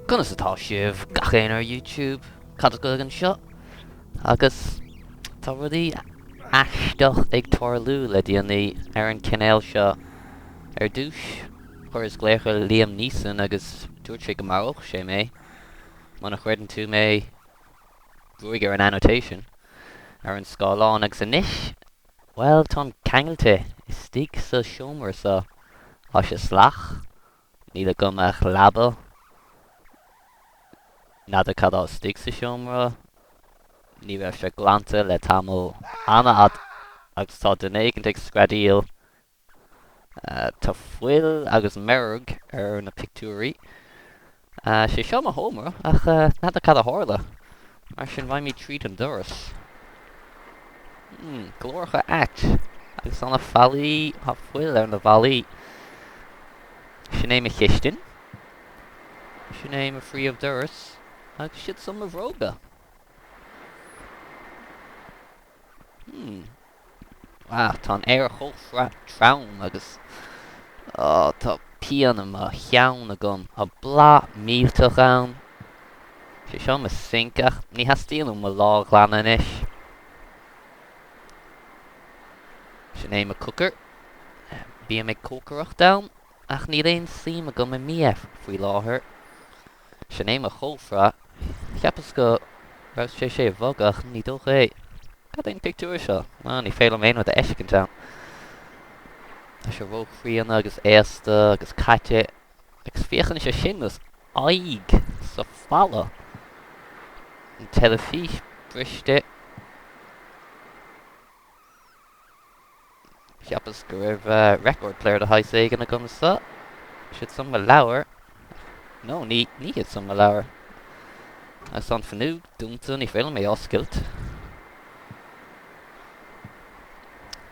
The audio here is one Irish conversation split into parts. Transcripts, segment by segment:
Gunas atá sibh gachéin ar YouTube cad go an seo agus tá rudí aisteach ag toirlú le déanaí ar an cinéal seo ar dúis chuir is gléocha Liam Neeson agus dúirt sé go marach sé mé mana chuirdan tú mé ruig ar an annotation ar an scáilán agus inis well tá ceangailte is stig sa siomar sa á sé slach ní le gomach labba nada cadá stig sa siomra ní bheith se glanta le tamil anna agus tá dunéig an ag scradíal tá fuil agus merg ar na pictúí sé seo a hómara ach nada cad a hála mar sin bhaim mí tríd an doras glórcha at agus anna fallí a fuil ar na bhalaí sin é a chiistin sin é a phríomh doras agus siad som a bhróga tá an air chófra tram agus tá pianam a cheann a gom a blá míltach ann sé seo a sincach ní hastíanam a lá glanna inis sin é a cooker bí mé cócarach dam ach ní réon sim a gom a mief faoi láthair sin é a chófra cheapas go raibh sé bhagach ní dóch é cad éon pictúir seo ní féile mé a eisic an tam Tá sé bhóg fríon agus éasta agus caite agus fiochan sé sin is aig sa falla an telefís briste cheapas go raibh record player a haid éigen a gomsa siad som a leabhar nó ní hiad som a leabhar agus an fanú dúnta ní féile mé oscailt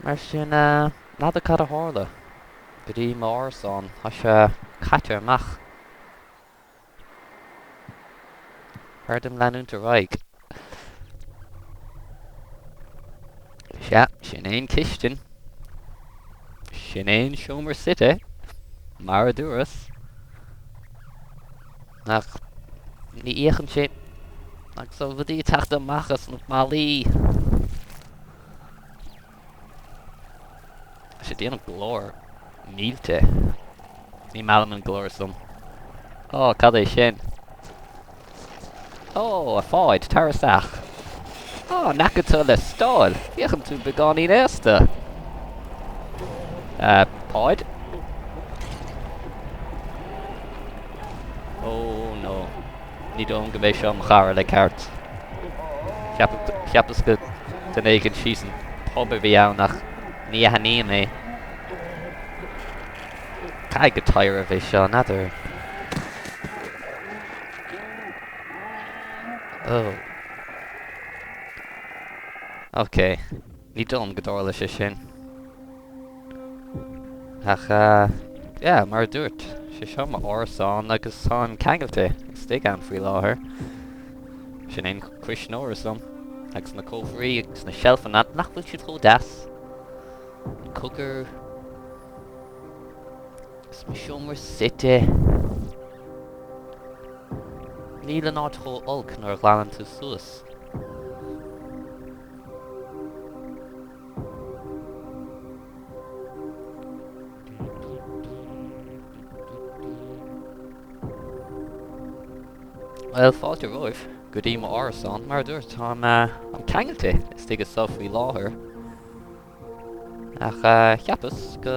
mar sin nada cad a hála go dtí má árasán tá sé caite amach ardam leanúnta raig sin éon ciistin sin éon siomar site mar a dúras nach ní íochan sin agus so bhí teachta amachchas na málaí sé déanam glór mílte ní meam an glór som cad é sin a fáid tarasach nacatá le stáil fiochan tú beáí éasta páid nó ní dom go bhéh seo chara le ceart cheapas go den éigen síos an pob a bhí ann nach ní a haníon é cai go tair a bheith seo nadidir ok ní dom go dála sé sin ach mar dúirt sé seo mar árasán agus tá an ceangailte stig an faoi láthair sin éon cris nóir som agus na cóhraí agus na sealfan nach bhfuil siad chó deas cooker gus ma siomar site níl an áit chó olc nuair ghlaann tú suas well fáilte roimh go dtí má árasán mar dúirt tá an ceangailte is tuige sa faoi láthair ach cheapas go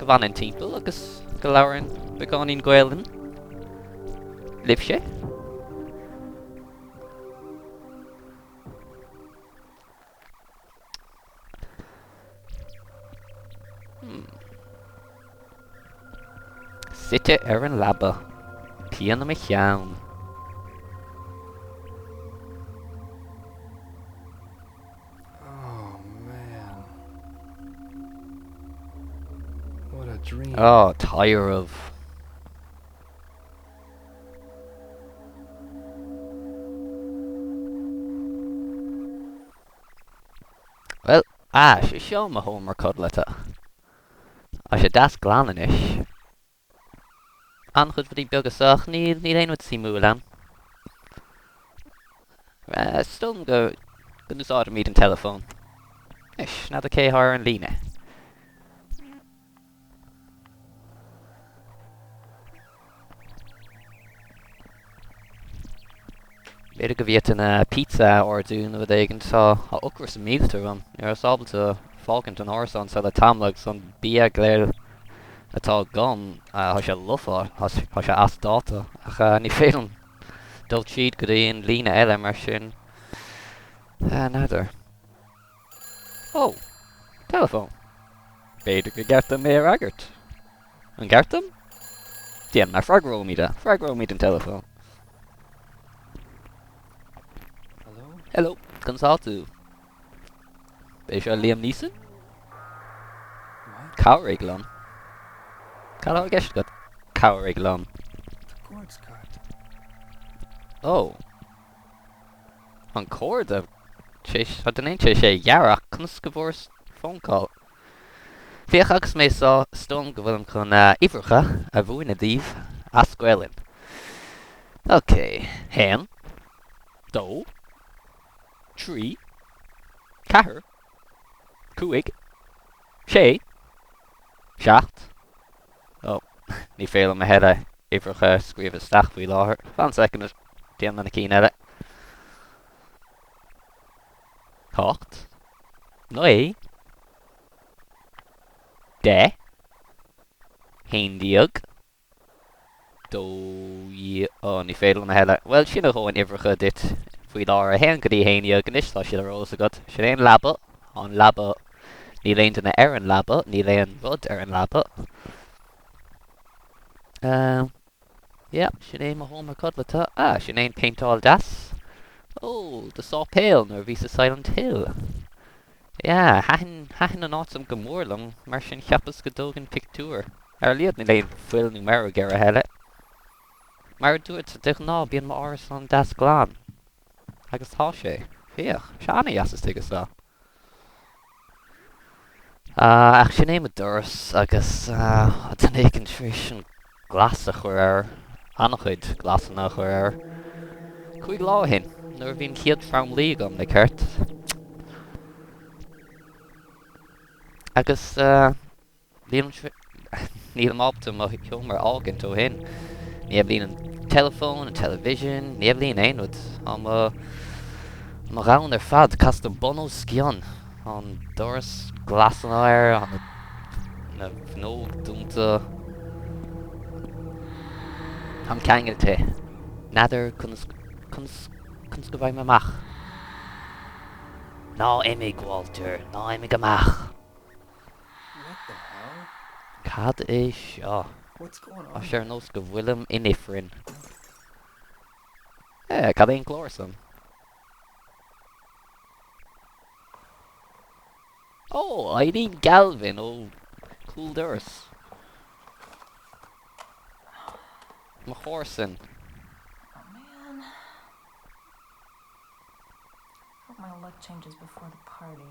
bhain timpeall agus go leabharann beáín Gaeilge libh sé site ar an labba pianam a cheann Dream. Tire of well sé seo a hómar codlata a sé das glánanis Anchud fyddi biogasach, ni ein with si múlan. Stum go nus áda míad an telefón. Ish, na da cé har an líne. Beidir go bhíocht an pizza orún a bhd tá a ucras a míltar an. Ar sábalta fágant an árasán sa le tamlag son bia gléir atá gom tha sé lufa, tha sé as dáta. Ach ní féan dul siad go dtíon líne eile mar sin. Nádar. Oh, telefón. Beidir go gceartam mé ar agat. An gceartam? Díam mar fragróid míad an telefón. Hello, consál tú. Bé seo Liam Neeson? Cabhair lom. Cad á gceist go cabhair lom. Oh. An cord a den éon sé dhearach chun go bhór phone call. Bhíoch agus mé sá stom go bhfuilm chun ifreacha a bhuain a díomh a scoilinn. Ok, hen, dó, trí, cahar, cuaig, sé, seacht. Oh, ní féile a heile ifreacha scríomh isteach faoi láthair. Fan second déan na cín eile. Hocht, nui, de, héndiog, dó, ní féile a heile. Well, sin a hóin ifreacha dit faoi láthair a hen go dtí héndiog an istá siad a rós agat. Sin éon labba, an labba ní léon duna ar an labba, ní léon rud ar an labba. Sin éon a hómar codlata. Sin éon paintáil das. Oh, the saw pale nor visa Silent Hill. Yeah, hahin an awesome go mórlam mar sin chiapas go dógan pictúr. Ar liad ní léon fuil numero gar a heile. Mar dúirt sa dich ná bíon ma árasán das glán. Agus tá sé. Fíoch, seanna jasas tugus lá. Ach sin éim a doras agus tan éigen tris an glas a chuir annachchuid glasan a chuir chuig lá hin. Nuair bhíon chiad fram lí gom na ceart. Agus níl optam a thiomar ágant ó hin. Ní bhíon an telefón, an television, ní bhíon aonúd. Má rán ar fad cast an bonó scion an doras glasan air an na bhnó dúnta an ceangailte. Nadidir chun go bhaid amach. Ná imig, Walter, ná imig amach. What the hell? Cad é seo? What's going A on? sér nós go bhfuilm inifrin. Cad éon chlórsam. Oh, Eileen Galvin ó Cool Doras. Ma chórsan. Oh man. Hope my luck changes before the party.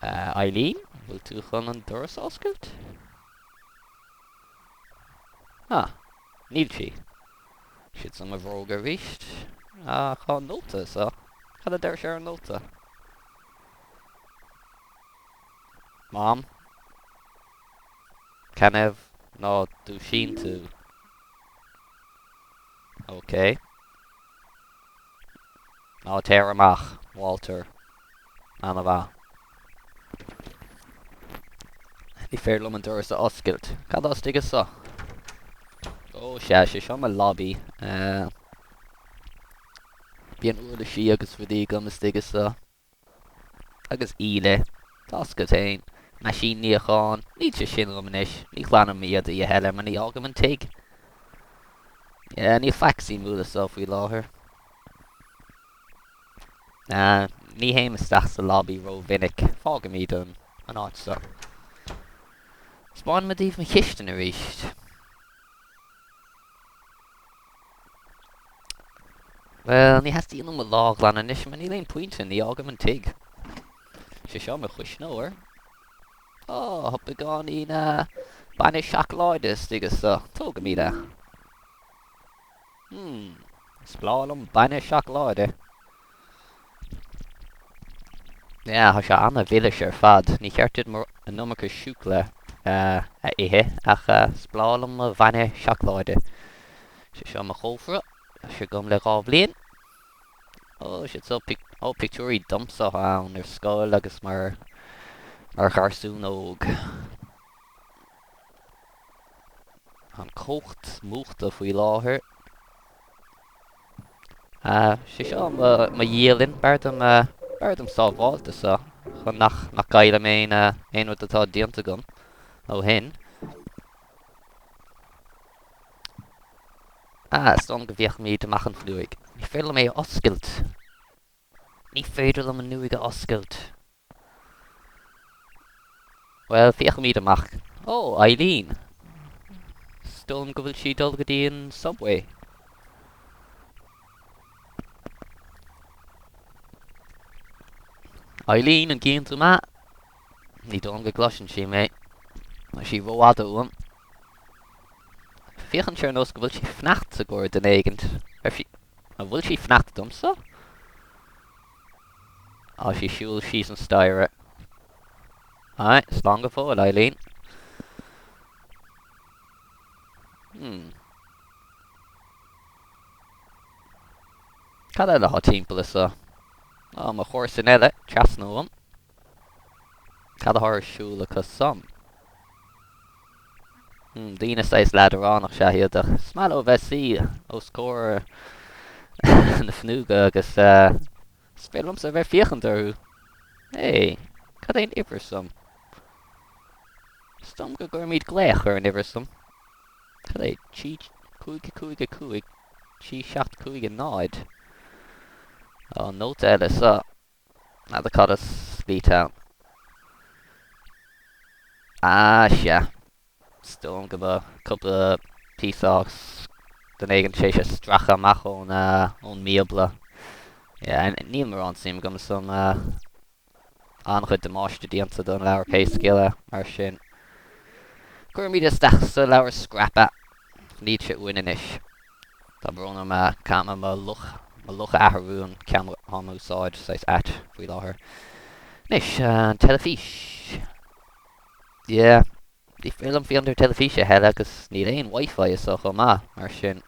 Eileen, bhfuil tú chun an Doras oscailt? Níl si. Siad sam a bhróga ríist. Chá nóta, so. Cad a deir sé ar nóta? Mom? Caneh ná dú sin tú. OK. Ná téir amach, Walter. Anna bha. Ní fér lom an Doras a oscailt. Cad as tuige sa? Oh, sé seo a lobby. Bíon uair sí agus bhí gom is tuige sa. Agus íle. Tasca tain. Na sin ní a cháin. Ní sé sin lom inis. Ní chlána miad i heile man ní ágam an tig. Ní faxí múla sa faoi láthair. Ní héim isteach sa lobby ro vinnic. Fágam iad an áit sa. Spáin ma díomh me chiistin a ríist. Well, ní has díanam a lág lan inis man ní léon puinte ní ágam an tig. Sé seo me chuis nóir. Oh, hop a gán í Baine seaachláide stigus tóga míide. Splálam baine seaachláide. Ja, ha se anna bhillis ar fad. Ní cheartid mar an numachar siúcla a ihe ach splálam a baine seaachláide. Se seo mar chófra, se gom le rá blian. Se ó pictúí domsa ann ar scoil agus mar charsún óg. An cócht múchta faoi láthair. Se seo ma dhéalinn bardam sábháilta sa chun nach gaile mé aon rud atá dianta gom ó hin. Stom go bhíoch míad amach an fluig. Ní féidir mé oscailt. Ní féidir am an nuig a oscailt. Well, bhíoch míad amach. Eileen. Stom go bhfuil si dul go dtí an subway. Eileen an cín tú ma. Ní dom go glosin si mé. Si bhóada uam. Fiochan sear nos go bhfuil si fnacht a gcóir den éigent. Bhfuil si fnacht domsa? Si siúil síos an staire. Slán go fóil, Eileen. Cad eile há timppla sa? Ma chóir san eile, treasnú am. Cad a thar siúla cos sam. Dína sais leidiránach se hiadach. Smail ó bheith si ó scór na fnúga agus spélam sa bheith fiochan darú. Cad éon iversum? Stom go gur míad gléach ar an iversum. Cad é tí cúig tí seacht cúig an náid. Nót eile sa. Na a cad a slítown. Se. Stom go ba cúpla písás den éigen sé se stracha amach ón míobla. Níl mar an sim gom som anchud de máiste díanta don leabhar cé scile mar sin. Gur míad isteach sa leabhar scrappa. Níd se uinean isis. Tá brónam cama má lucha athrú an ceam an úsáid sais at faoi láthair. Nis an telefís. Dí féilim fi under telefíse heile agus ní éon wifi is chum mar sin.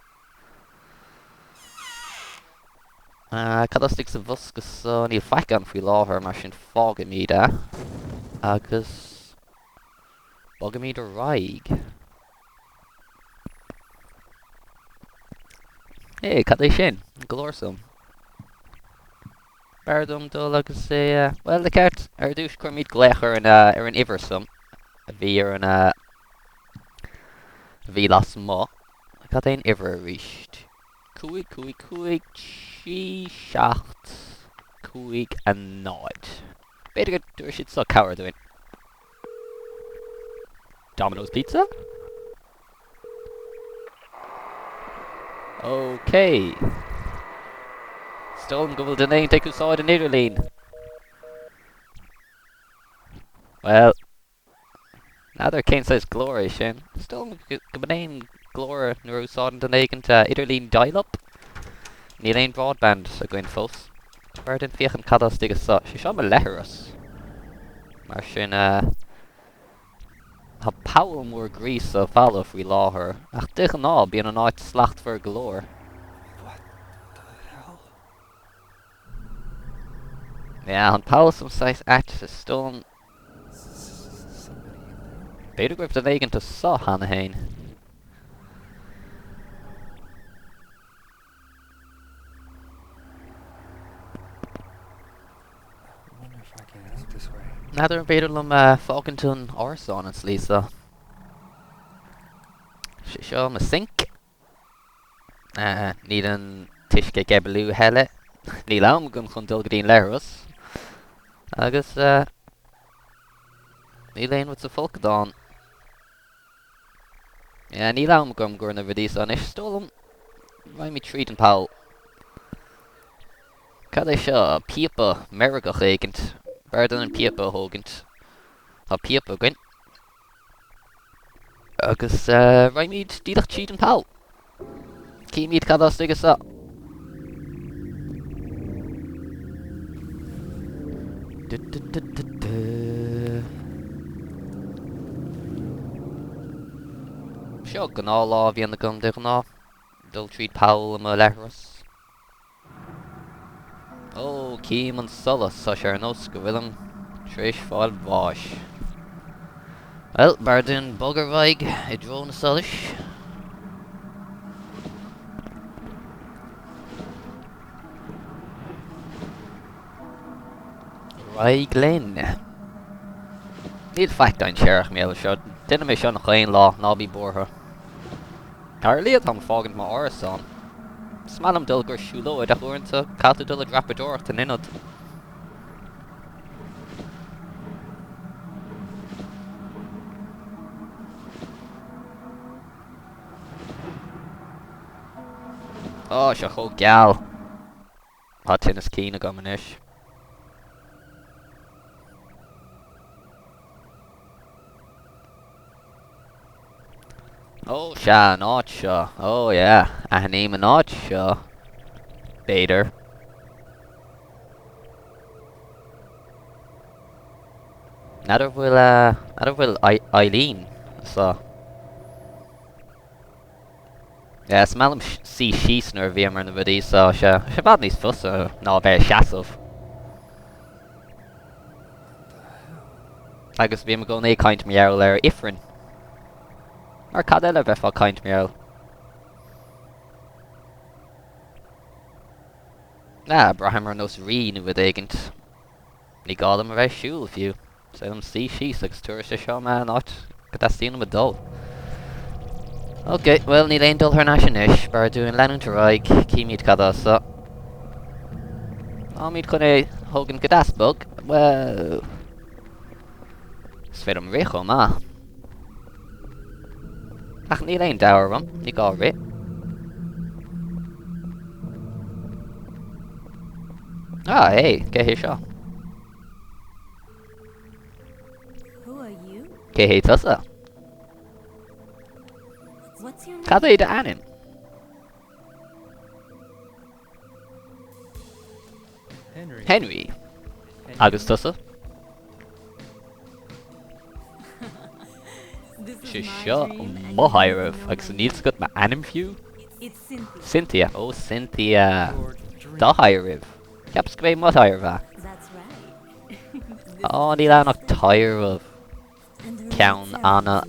Cadastig sa bhuscas níl feicán faoi láthair mar sin fága míide agus bága míad a raig. Cad é sin? Glórsum. Bardum dul agus well, le ceart ar dús chuir míad gléach ar an iversum. A bhí ar an bhí las má. Cad éon iver a ríist. Cúig, tí seacht, cúig a náid. Beidir go dúir siad sa cabhar doin. Domino's Pizza? Stom go bhfuil den éon te úsáid an Idirlín. Well, nadidir cén sais glóir sin. Stom go ban éon glóir nuair úsáid den éigent Idirlín dial-up. Níl éon broadband a gcuin fós. Bhar den fiochan cadas digus sa. Si seo mar leithreas. Mar sin Tá Paul mór grís a bhela faoi láthair. Ach duch an ná bíon an áit slacht for glór. What the hell? An Paul som sais at sa stone. Somebody in there? Beidir goibh den éigent a sa hana hain. I wonder if I can get out this way. Nadidir an beidir lom fágantún árasán an slí sa. Si seo ma sink. Níl an tuisce gebelú heile. Níl am gon chun dul go dtíon leithreas. Agus níl éon wat sa folcadán. Níl am gom gur na bhidí san is stólam. Bhaid mi tríd an Paul. Cad é seo píopa merigach éigent. Bhar den an píopa thógant. Tá píopa gin. Agus raimid dílach tíd an pal. Cíimiad cadás agus sa. Seo gná lá bhí an gom de ná. Dul tríd pal am leras. Ó, cím an solas sa sé ar nos go bhfuil an tríis fáil bháis. Well, bar dún bogar bhaig I dro na solas. Raig Lynn. Níl feic dain searach méile seo. Duine mé seo nach chéin lá ná bí bortha. Ar liad am fágant má árasán. Smalam dul gur siúlóid a chuirnta cáta dul a drapadóireachta inad. Ó, seo chó geall. Tá tinnas cína go manis. Oh, se an áit seo. Oh, yeah. A haníim an áit seo. Béidir. Nadidir bhfuil Eileen, so. Yeah, smellam sí síos nar bhí mar na bhidí, so se bad níos fusa ná bheith seasamh. Agus bhí go é caint meall ar ifrin. Ar cad eile bheith fá caint meall. Braham ar nos rí nu bhid éigent. Ní gálam a bheith siúil fiú. Sailm sí síos agus tuairiste seo me an áit go tastíanam a dul. Ok, well, ní leon dul ar náisisin ish, bar dúin leanúnt a raig, cíimiad cadá sa. Á míad chun é thugann go dasbog, well... Sfeir am richo má. Ach, ní leon dáhar ní gá ri. Hey, cé hé seo. Who are you? Cé hé tusa. What's your name? Cad é de anim? Henry. Agus tusa. This is Seo my dream, and mo you hairh know agus my níl go ma anim fiú. It's Cynthia. Cynthia. Oh, Cynthia. Da hairh. Ceaps go bhéh mo hairh. That's right. Oh, ní leanach tairh. And the Ceann real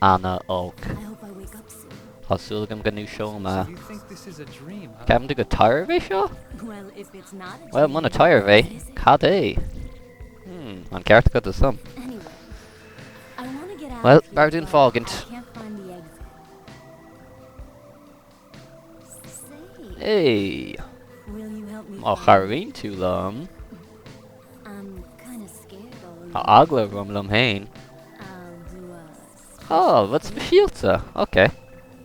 Anna óg. I hope I wake up soon. Thásúlagam go nú seo ma. You think this is a dream, huh? Ceam de go tairh seo? Well, if it's not a Well, dream, muna tairh what is it? cad é? An ceart go do sam. Anyway, I want to get out Well, of here, bar dún but fágant. I can't find the exit. Say, Hey, will you help me má find charhaín tú lom. I'm kind of scared all Tá agla rom lom hain. I'll do a Oh, wat specialta. Okay.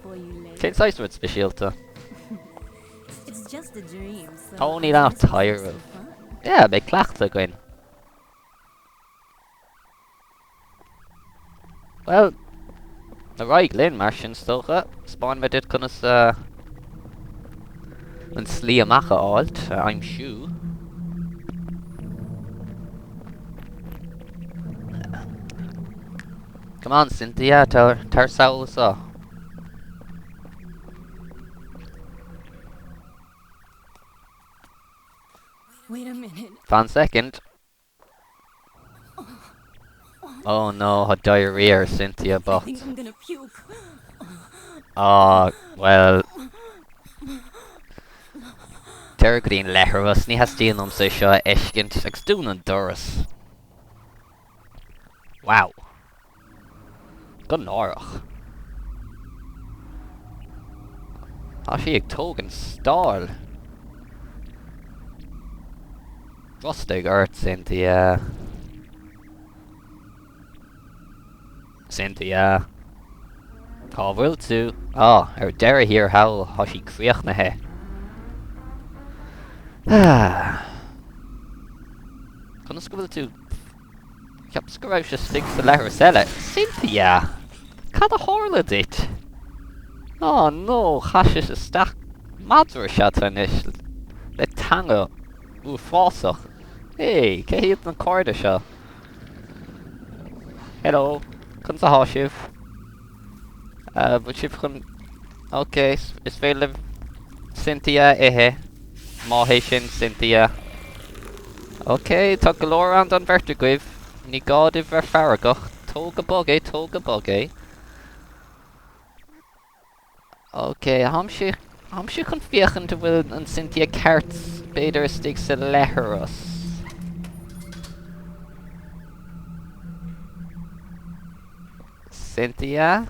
for you later. Cén sais wat specialta? It's just a dream, so Oh, ní I lá want to have tairh. some fun. Yeah, be clachta goin. Well, na raig linn mar sin stocha. Spáin me dit kunnas an slí amacha áilt, I'm siú. Come on, Cynthia, tar saoil sa. Wait a minute. Fan second. Oh no, had diarrhea, Cynthia, I but think I'm gonna puke. well. Ter grín lethras, ní hastíanam sa seo eiscint agus dún an doras. Wow. Go nárach. Tá sí ag tógan stáil. Drostaigh ort, Cynthia. Cynthia. Tá bhfuil tú. Ar deire hir hail tá sí críochnathe. Chnas go bhfuil tú ceaps go raibh sé stig sa lethras eile. Cynthia! cad a hála dit? Oh no, chaise is stach madra seatanis le tanga ú fásach. Hey, ce hiad an cóirde seo? Hello, chun sa há sibh. But sibh chun... Okay, is féile Cynthia ihe. Má hé sin Cynthia. Okay, tá go leor an don vertigwibh. Ní gád I bhar faragach. Tóga bogé. Okay, ham si chun fiochan to bhfuil an Cynthia carts beidir stig sa lethar os. Cynthia?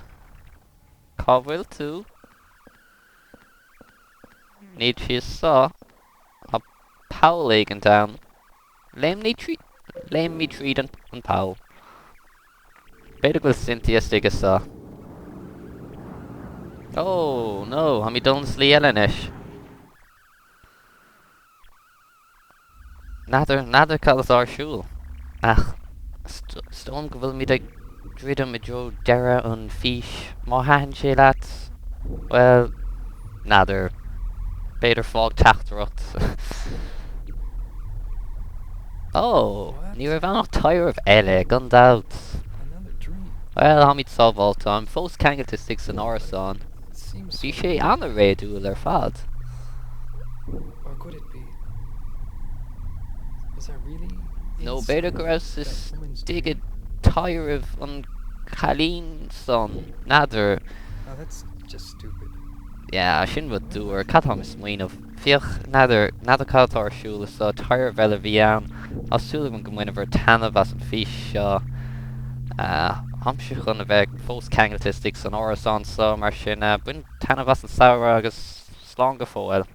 Cábhfuil tú? Níd si sá a Paul éigen down. Léim mí tríd an Paul. Beidir bhfuil Cynthia stig sá. Oh no, ha mi don slí eilenis. Nadidir calas ársúil. Ach, stóm go bhfuil mi ag dridum I dro dera an fís má hain sé leat. Well, nadidir. Beidir fág teachtarach. Oh, ní raibh annach tairmh eile gan doubt. Another dream. Well, ha mi sábháilta am fós ceangailte stig san árasán. It seems Bhí so sé anna réadúil ar fad. Or could it be? Was I really? No, inside beidir go raibh that is woman's stigad dream? tairmh an chalín son. Nadidir. Oh, that's just stupid. Yeah, sin bud dúr catham is muoineh. Fioch nadidir cad ársúil sa tairmh eile bhí ann. Asúla go muoineh ar tanmh as an fís seo. Hamse chun a bheith fós ceangailte stig san árasán sa mar sin buin tanmh as an saoire agus slán go fóil.